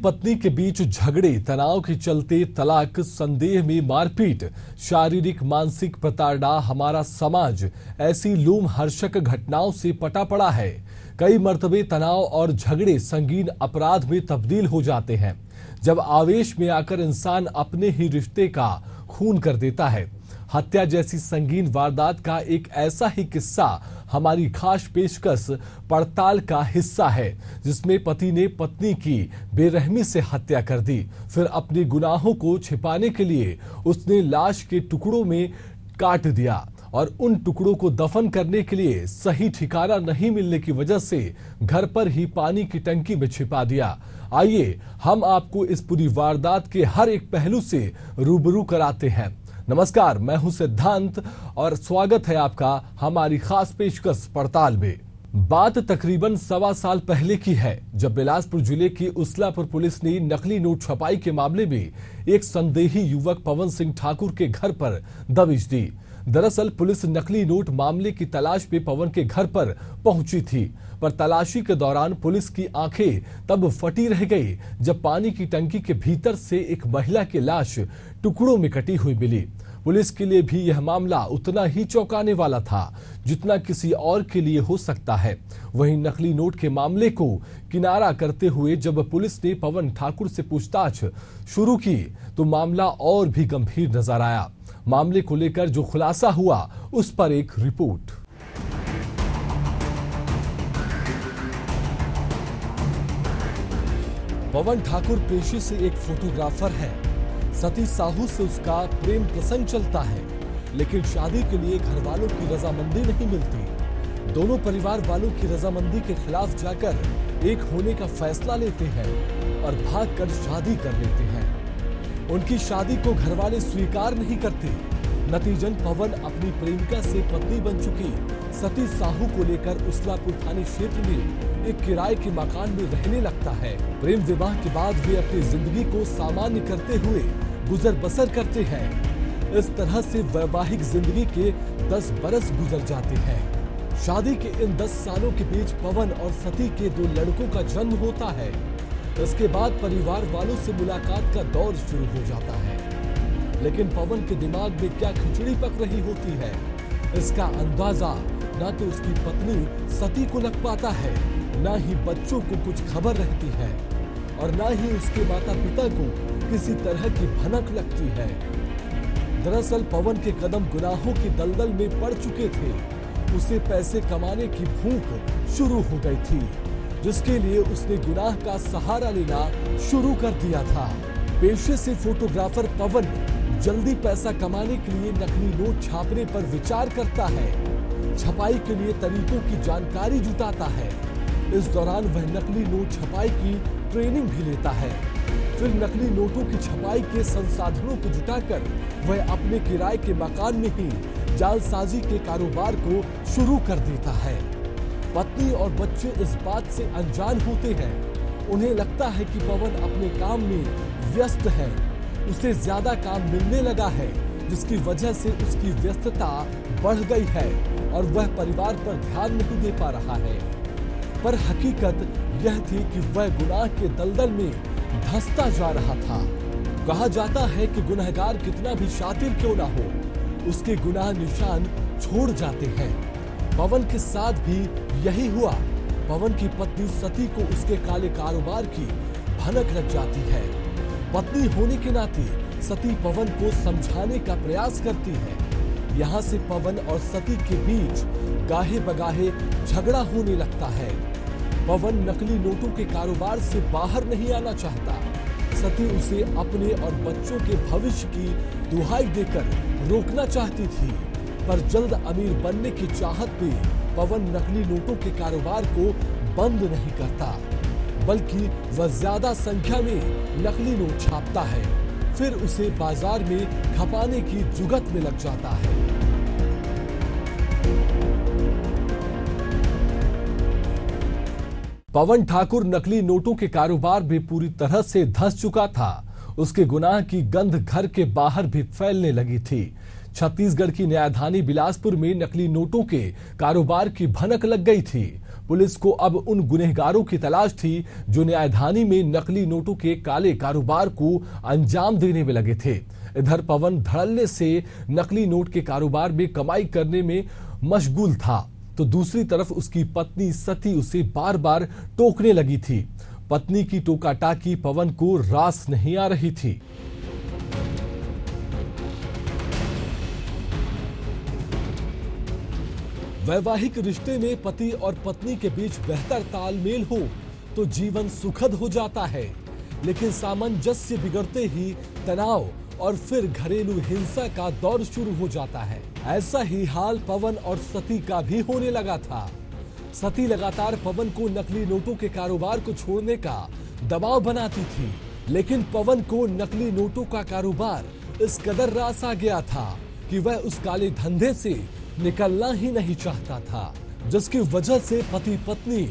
पत्नी के बीच झगड़े, तनाव के चलते तलाक, संदेह में मारपीट, शारीरिक मानसिक प्रताड़ना। हमारा समाज ऐसी लोमहर्षक घटनाओं से पटा पड़ा है। कई मर्तबे तनाव और झगड़े संगीन अपराध में तब्दील हो जाते हैं, जब आवेश में आकर इंसान अपने ही रिश्ते का खून कर देता है। हत्या जैसी संगीन वारदात का एक ऐसा ही किस्सा हमारी खास पेशकश पड़ताल का हिस्सा है, जिसमें पति ने पत्नी की बेरहमी से हत्या कर दी। फिर अपने गुनाहों को छिपाने के लिए उसने लाश के टुकड़ों में काट दिया और उन टुकड़ों को दफन करने के लिए सही ठिकाना नहीं मिलने की वजह से घर पर ही पानी की टंकी में छिपा दिया। आइए हम आपको इस पूरी वारदात के हर एक पहलू से रूबरू कराते हैं। नमस्कार, मैं हूं सिद्धांत और स्वागत है आपका हमारी खास पेशकश पड़ताल में। बात तकरीबन 1.25 साल पहले की है, जब बिलासपुर जिले की उसलापुर पुलिस ने नकली नोट छपाई के मामले में एक संदेही युवक पवन सिंह ठाकुर के घर पर दबिश दी। दरअसल पुलिस नकली नोट मामले की तलाश में पवन के घर पर पहुंची थी, पर तलाशी के दौरान पुलिस की आंखें तब फटी रह गई जब पानी की टंकी के भीतर से एक महिला की लाश टुकड़ों में कटी हुई मिली। पुलिस के लिए भी यह मामला उतना ही चौंकाने वाला था जितना किसी और के लिए हो सकता है। वहीं नकली नोट के मामले को किनारा करते हुए जब पुलिस ने पवन ठाकुर से पूछताछ शुरू की तो मामला और भी गंभीर नजर आया। मामले को लेकर जो खुलासा हुआ उस पर एक रिपोर्ट। पवन ठाकुर पेशे से एक फोटोग्राफर है। सती साहू से उसका प्रेम प्रसंग चलता है, लेकिन शादी के लिए घर वालों की रजामंदी नहीं मिलती। दोनों परिवार वालों की रजामंदी के खिलाफ जाकर एक होने का फैसला लेते हैं और भागकर शादी कर लेते हैं। उनकी शादी को घर वाले स्वीकार नहीं करते। नतीजन पवन अपनी प्रेमिका से पत्नी बन चुकी सती साहू को लेकर उसलापुर थाने क्षेत्र में एक किराए के मकान में रहने लगता है। प्रेम विवाह के बाद वे अपनी जिंदगी को सामान्य करते हुए गुजर बसर करते हैं। इस तरह से वैवाहिक जिंदगी के 10 बरस गुजर जाते हैं। शादी के इन 10 सालों के बीच पवन और सती के 2 लड़कों का जन्म होता है। इसके बाद परिवार वालों से मुलाकात का दौर शुरू हो जाता है, लेकिन पवन के दिमाग में क्या खिचड़ी पक रही होती है, इसका अंदाजा ना तो उसकी पत्नी सती को लग पाता है, ना ही बच्चों को कुछ खबर रहती है और ना ही उसके माता पिता को किसी तरह की भनक लगती है। दरअसल पवन के कदम गुनाहों की दलदल में पड़ चुके थे। उसे पैसे कमाने की भूख शुरू हो गई थी, जिसके लिए उसने गुनाह का सहारा लेना शुरू कर दिया था। पेशे से फोटोग्राफर पवन जल्दी पैसा कमाने के लिए नकली नोट छापने पर विचार करता है। छपाई के लिए तरीकों की जानकारी जुटाता है। इस दौरान वह नकली नोट छपाई की ट्रेनिंग भी लेता है। फिर नकली नोटों की छपाई के संसाधनों को जुटाकर वह अपने किराए के मकान में ही जालसाजी के कारोबार को शुरू कर देता है। पत्नी और बच्चे इस बात से अनजान होते हैं। उन्हें लगता है कि पवन अपने काम में व्यस्त है। उसे ज्यादा काम मिलने लगा है, जिसकी वजह से उसकी व्यस्तता बढ़ गई है और वह परिवार पर ध्यान नहीं दे पा रहा है। पर हकीकत यह थी कि वह गुनाह के दलदल में धंसता जा रहा था। कहा जाता है कि गुनहगार कितना भी शातिर क्यों ना हो, उसके गुनाह निशान छोड़ जाते हैं। पवन के साथ भी यही हुआ। पवन की पत्नी सती को उसके काले कारोबार की भनक लग जाती है। पत्नी होने के नाते सती पवन को समझाने का प्रयास करती है। यहाँ से पवन और सती के बीच गाहे बगाहे झगड़ा होने लगता है। पवन नकली नोटों के कारोबार से बाहर नहीं आना चाहता। सती उसे अपने और बच्चों के भविष्य की दुहाई देकर रोकना चाहती थी, पर जल्द अमीर बनने की चाहत में पवन नकली नोटों के कारोबार को बंद नहीं करता, बल्कि वह ज्यादा संख्या में नकली नोट छापता है। फिर उसे बाजार में खपाने की जुगत में लग जाता है। पवन ठाकुर नकली नोटों के कारोबार में पूरी तरह से धंस चुका था। उसके गुनाह की गंध घर के बाहर भी फैलने लगी थी। छत्तीसगढ़ की न्यायधानी बिलासपुर में नकली नोटों के कारोबार की भनक लग गई थी। पुलिस को अब उन गुनहगारों की तलाश थी जो न्यायधानी में नकली नोटों के काले कारोबार को अंजाम देने में लगे थे। इधर पवन धड़ल्ले से नकली नोट के कारोबार में कमाई करने में मशगूल था, तो दूसरी तरफ उसकी पत्नी सती उसे बार बार टोकने लगी थी। पत्नी की टोकाटाकी पवन को रास नहीं आ रही थी। वैवाहिक रिश्ते में पति और पत्नी के बीच बेहतर तालमेल हो तो जीवन सुखद हो जाता है, लेकिन सामंजस्य बिगड़ते ही तनाव और फिर घरेलू हिंसा का दौर शुरू हो जाता है। ऐसा ही हाल पवन और सती का भी होने लगा था। सती लगातार पवन को नकली नोटों के कारोबार को छोड़ने का दबाव बनाती थी, लेकिन पवन को नकली नोटों का कारोबार इस कदर रास आ गया था कि वह उस काले धंधे से निकलना ही नहीं चाहता था, जिसकी वजह से पति पत्नी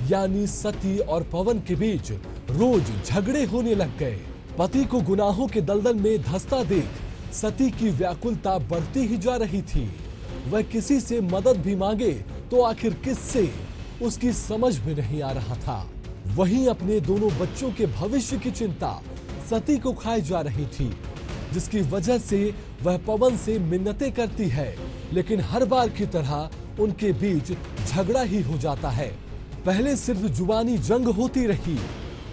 यानी सती और पवन के बीच रोज झगड़े होने लग गए। पति को गुनाहों के दलदल में धंसता देख सती की व्याकुलता बढ़ती ही जा रही थी। वह किसी से मदद भी मांगे तो आखिर किससे, उसकी समझ में नहीं आ रहा था। वहीं अपने दोनों बच्चों के भविष्य की चिंता सती को खाई जा रही थी, जिसकी वजह से वह पवन से मिन्नतें करती है, लेकिन हर बार की तरह उनके बीच झगड़ा ही हो जाता है। पहले सिर्फ जुबानी जंग होती रही,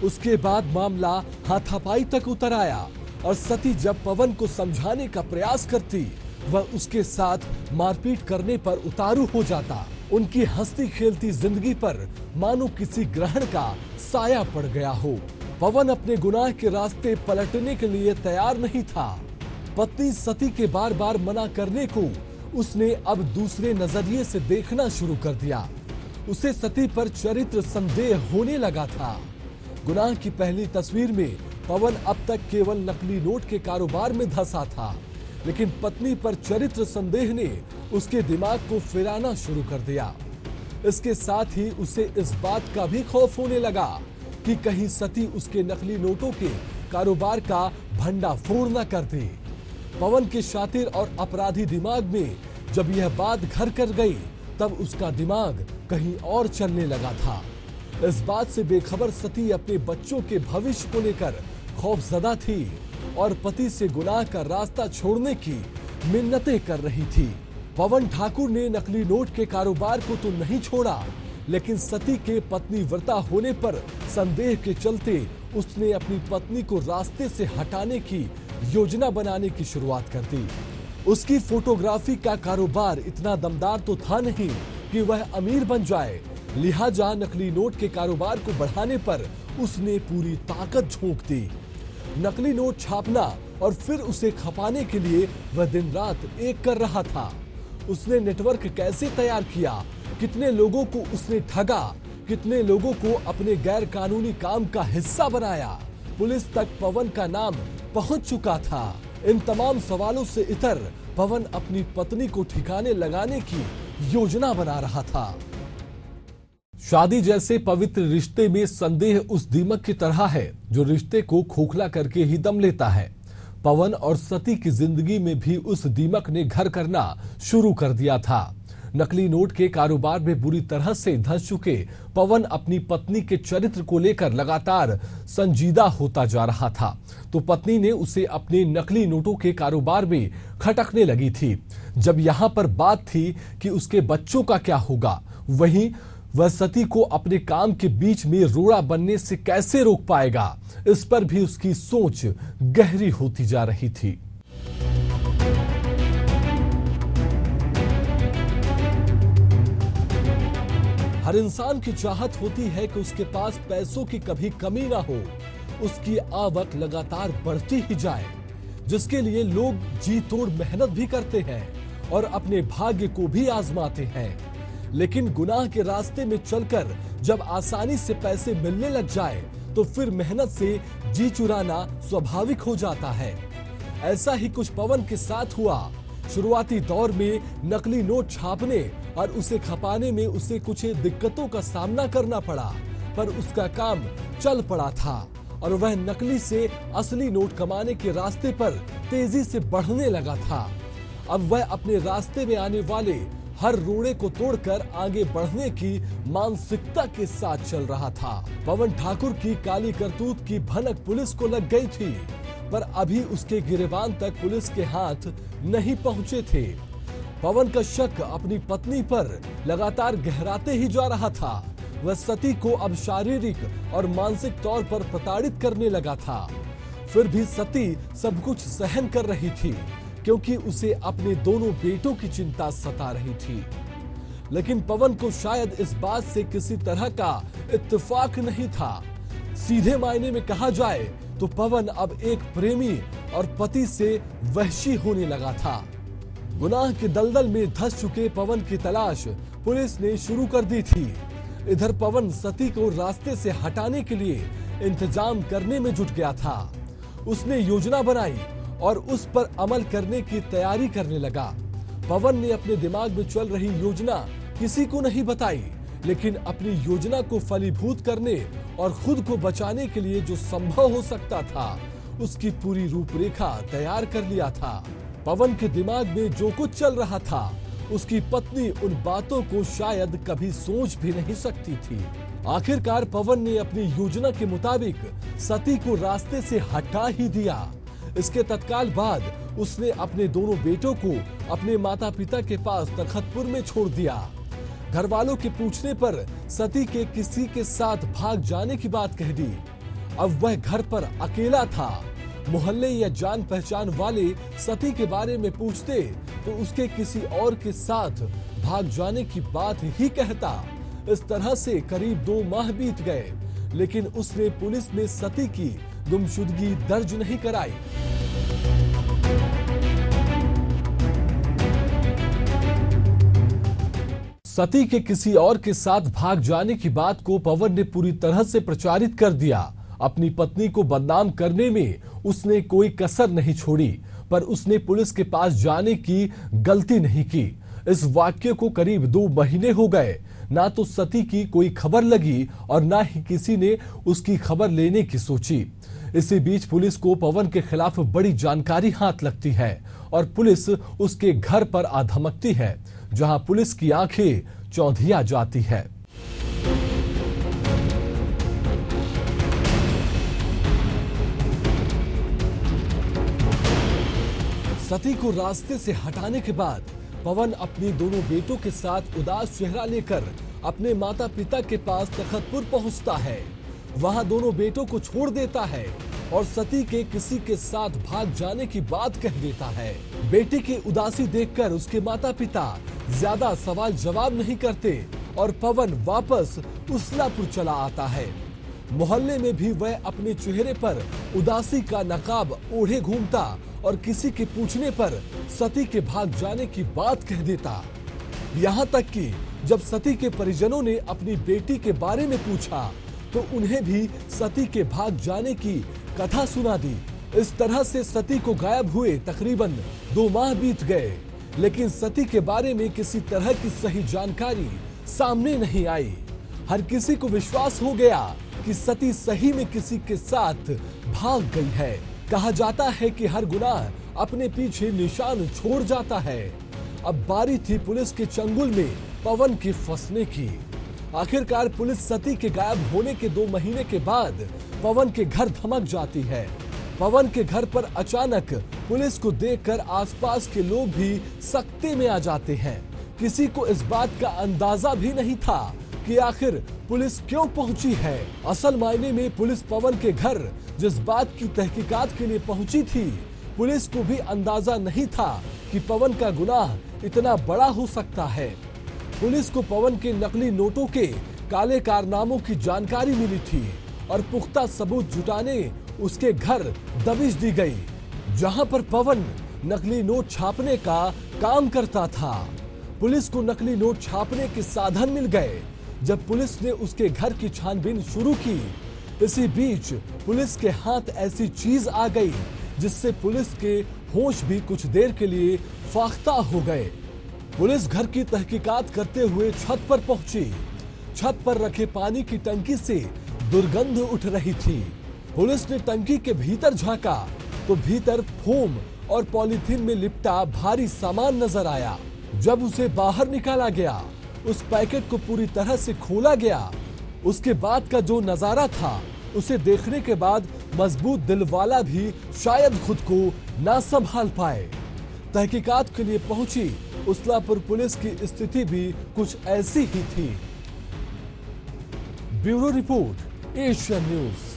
उसके बाद मामला हाथापाई तक उतर आया और सती जब पवन को समझाने का प्रयास करती, वह उसके साथ मारपीट करने पर उतारू हो जाता। उनकी हंसती खेलती जिंदगी पर मानो किसी ग्रहण का साया पड़ गया हो। पवन अपने गुनाह के रास्ते पलटने के लिए तैयार नहीं था। पत्नी सती के बार बार मना करने को उसने अब दूसरे नजरिए से देखना शुरू कर दिया। उसे सती पर चरित्र संदेह होने लगा था। गुनाह की पहली तस्वीर में पवन अब तक केवल नकली नोट के कारोबार में धंसा था, लेकिन पत्नी पर चरित्र संदेह ने उसके दिमाग को फिराना शुरू कर दिया। इसके साथ ही उसे इस बात का भी खौफ होने लगा कि कहीं सती उसके नकली नोटों के कारोबार का भंडाफोड़ न कर दे। पवन के शातिर और अपराधी दिमाग में जब यह बात घर कर गई, तब उसका दिमाग कहीं और चलने लगा था। इस बात से बेखबर सती अपने बच्चों के भविष्य को लेकर खौफजदा थी और पति से गुनाह का रास्ता छोड़ने की मिन्नतें कर रही थी। पवन ठाकुर ने नकली नोट के कारोबार को तो नहीं छोड़ा, लेकिन सती के पत्नी व्रता होने पर संदेह के चलते उसने अपनी पत्नी को रास्ते से हटाने की योजना बनाने की शुरुआत कर दी। उसकी फोटोग्राफी का कारोबार इतना दमदार तो था नहीं कि वह अमीर बन जाए, लिहाजा नकली नोट के कारोबार को बढ़ाने पर उसने पूरी ताकत झोंक दी। नकली नोट छापना और फिर उसे खपाने के लिए वह दिन रात एक कर रहा था। उसने नेटवर्क कैसे तैयार किया, कितने लोगों को उसने ठगा, कितने लोगों को अपने गैर कानूनी काम का हिस्सा बनाया, पुलिस तक पवन का नाम पहुंच चुका था। इन तमाम सवालों से इतर पवन अपनी पत्नी को ठिकाने लगाने की योजना बना रहा था। शादी जैसे पवित्र रिश्ते में संदेह उस दीमक की तरह है जो रिश्ते को खोखला करके ही दम लेता है। पवन और सती की जिंदगी में भी उस दीमक ने घर करना शुरू कर दिया था। नकली नोट के कारोबार में बुरी तरह से धंस चुके पवन अपनी पत्नी के चरित्र को लेकर लगातार संजीदा होता जा रहा था, तो पत्नी ने उसे अपने नकली नोटों के कारोबार में खटकने लगी थी। जब यहाँ पर बात थी कि उसके बच्चों का क्या होगा, वहीं वह सती को अपने काम के बीच में रोड़ा बनने से कैसे रोक पाएगा, इस पर भी उसकी सोच गहरी होती जा रही थी। हर इंसान की चाहत होती है कि उसके पास पैसों की कभी कमी ना हो, उसकी आवक लगातार बढ़ती ही जाए, जिसके लिए लोग जी तोड़ मेहनत भी करते हैं और अपने भाग्य को भी आजमाते हैं। लेकिन गुनाह के रास्ते में चलकर जब आसानी से पैसे मिलने लग जाए, तो फिर मेहनत से जी चुराना स्वाभाविक हो जाता है। ऐसा ही कुछ पवन के साथ हुआ। शुरुआती दौर में नकली नोट छापने और उसे खपाने में उसे कुछ दिक्कतों का सामना करना पड़ा, पर उसका काम चल पड़ा था और वह नकली से असली नोट कमाने के रास्ते पर तेजी से बढ़ने लगा था। अब वह अपने रास्ते में आने वाले हर रोड़े को तोड़कर आगे बढ़ने की मानसिकता के साथ चल रहा था। पवन ठाकुर की काली करतूत की भनक पुलिस को लग गई थी, पर अभी उसके गिरेबान तक पुलिस के हाथ नहीं पहुंचे थे। पवन का शक अपनी पत्नी पर लगातार गहराते ही जा रहा था। वह सती को अब शारीरिक और मानसिक तौर पर प्रताड़ित करने लगा था। फिर भी सती सब कुछ सहन कर रही थी, क्योंकि उसे अपने दोनों बेटों की चिंता सता रही थी। लेकिन पवन को शायद इस बात से किसी तरह का इत्तेफाक नहीं था। सीधे मायने में कहा जाए तो पवन अब एक प्रेमी और पति से वहशी होने लगा था। गुनाह के दलदल में धंस चुके पवन की तलाश पुलिस ने शुरू कर दी थी। इधर पवन सती को रास्ते से हटाने के लिए इंतजाम करने में जुट गया था। उसने योजना बनाई और उस पर अमल करने की तैयारी करने लगा। पवन ने अपने दिमाग में चल रही योजना किसी को नहीं बताई, लेकिन अपनी योजना को फलीभूत करने और खुद को बचाने के लिए जो संभव हो सकता था, उसकी पूरी रूपरेखा तैयार कर लिया था। पवन के दिमाग में जो कुछ चल रहा था, उसकी पत्नी उन बातों को शायद कभी सोच भी नहीं सकती थी। आखिरकार पवन ने अपनी योजना के मुताबिक सती को रास्ते से हटा ही दिया। इसके तत्काल बाद उसने अपने दोनों बेटों को अपने माता पिता के पास तखतपुर में छोड़ दिया। घर वालों के पूछने पर सती के किसी के साथ भाग जाने की बात कह दी। अब वह घर पर अकेला था। मोहल्ले या जान पहचान वाले सती के बारे में पूछते तो उसके किसी और के साथ भाग जाने की बात ही कहता। इस तरह से करीब 2 माह बीत गए, लेकिन उसने पुलिस में सती की गुमशुदगी दर्ज नहीं कराई। सती के किसी और के साथ भाग जाने की बात को पवन ने पूरी तरह से प्रचारित कर दिया। अपनी पत्नी को बदनाम करने में उसने कोई कसर नहीं छोड़ी, पर उसने पुलिस के पास जाने की गलती नहीं की। इस वाक्य को करीब 2 महीने हो गए। ना तो सती की कोई खबर लगी और ना ही किसी ने उसकी खबर लेने की सोची। इसी बीच पुलिस को पवन के खिलाफ बड़ी जानकारी हाथ लगती है और पुलिस उसके घर पर आ धमकती है, जहां पुलिस की आंखें चौंधिया जाती है। सती को रास्ते से हटाने के बाद पवन अपनी दोनों बेटों के साथ उदास चेहरा लेकर अपने माता पिता के पास तखतपुर पहुंचता है। वहां दोनों बेटों को छोड़ देता है और सती के किसी के साथ भाग जाने की बात कह देता है। बेटी की उदासी देखकर उसके माता पिता ज्यादा सवाल जवाब नहीं करते और पवन वापस उसलापुर चला आता है। मोहल्ले में भी वह अपने चेहरे पर उदासी का नकाब ओढ़े घूमता और किसी के पूछने पर सती के भाग जाने की बात कह देता। यहाँ तक कि जब सती के परिजनों ने अपनी बेटी के बारे में पूछा तो उन्हें भी सती के भाग जाने की कथा सुना दी। इस तरह से सती को गायब हुए तकरीबन 2 माह बीत गए, लेकिन सती के बारे में किसी तरह की सही जानकारी सामने नहीं आई। हर किसी को विश्वास हो गया कि सती सही में किसी के साथ भाग गई है। कहा जाता है कि हर गुनाह अपने पीछे निशान छोड़ जाता है। अब बारी थी पुलिस के चंगुल में पवन के फंसने की। आखिरकार पुलिस सती के गायब होने के 2 महीने के बाद पवन के घर धमक जाती है। पवन के घर पर अचानक पुलिस को देखकर आसपास के लोग भी सकते में आ जाते हैं। किसी को इस बात का अंदाजा भी नहीं था कि आखिर पुलिस क्यों पहुंची है। असल मायने में पुलिस पवन के घर जिस बात की तहकीकात के लिए पहुंची थी, पुलिस को भी अंदाजा नहीं था कि पवन का गुनाह इतना बड़ा हो सकता है। पुलिस को पवन के नकली नोटों के काले कारनामों की जानकारी मिली थी और पुख्ता सबूत जुटाने उसके घर दबिश दी गई, जहां पर पवन नकली नोट छापने का काम करता था। पुलिस को नकली नोट छापने के साधन मिल गए जब पुलिस ने उसके घर की छानबीन शुरू की। इसी बीच पुलिस के हाथ ऐसी चीज आ गई जिससे पुलिस के होश भी कुछ देर के लिए फाख्ता हो गए। पुलिस घर की तहकीकात करते हुए छत पर पहुंची। छत पर रखे पानी की टंकी से दुर्गंध उठ रही थी। पुलिस ने टंकी के भीतर झांका तो भीतर फोम और पॉलीथीन में लिपटा भारी सामान नजर आया। जब उसे बाहर निकाला गया, उस पैकेट को पूरी तरह से खोला गया, उसके बाद का जो नजारा था, उसे देखने के बाद मजबूत दिल वाला भी शायद खुद को ना संभाल पाए। तहकीकात के लिए पहुंची उसलापुर पुलिस की स्थिति भी कुछ ऐसी ही थी। Bureau report, Asian news.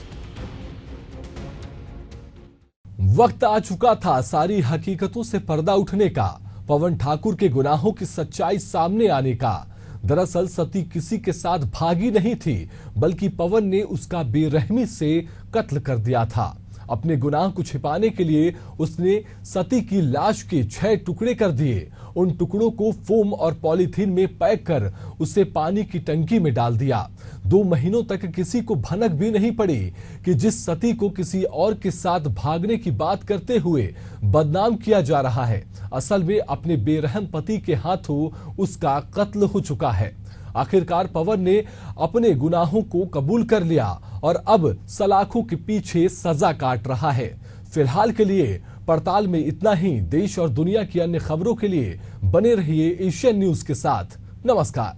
वक्त आ चुका था सारी हकीकतों से पर्दा उठने का, पवन ठाकुर के गुनाहों की सच्चाई सामने आने का। दरअसल सती किसी के साथ भागी नहीं थी, बल्कि पवन ने उसका बेरहमी से कत्ल कर दिया था। अपने गुनाह को छिपाने के लिए उसने सती की लाश के 6 टुकड़े कर दिए। उन टुकड़ों को फोम और पॉलीथीन में पैक कर उसे पानी की टंकी में डाल दिया। 2 महीनों तक किसी को भनक भी नहीं पड़ी कि जिस सती को किसी और के साथ भागने की बात करते हुए बदनाम किया जा रहा है, असल में अपने बेरहम पति के हाथों उसका कत्ल हो चुका है। आखिरकार पवन ने अपने गुनाहों को कबूल कर लिया और अब सलाखों के पीछे सजा काट रहा है। फिलहाल के लिए पड़ताल में इतना ही। देश और दुनिया की अन्य खबरों के लिए बने रहिए एशियन न्यूज के साथ। नमस्कार।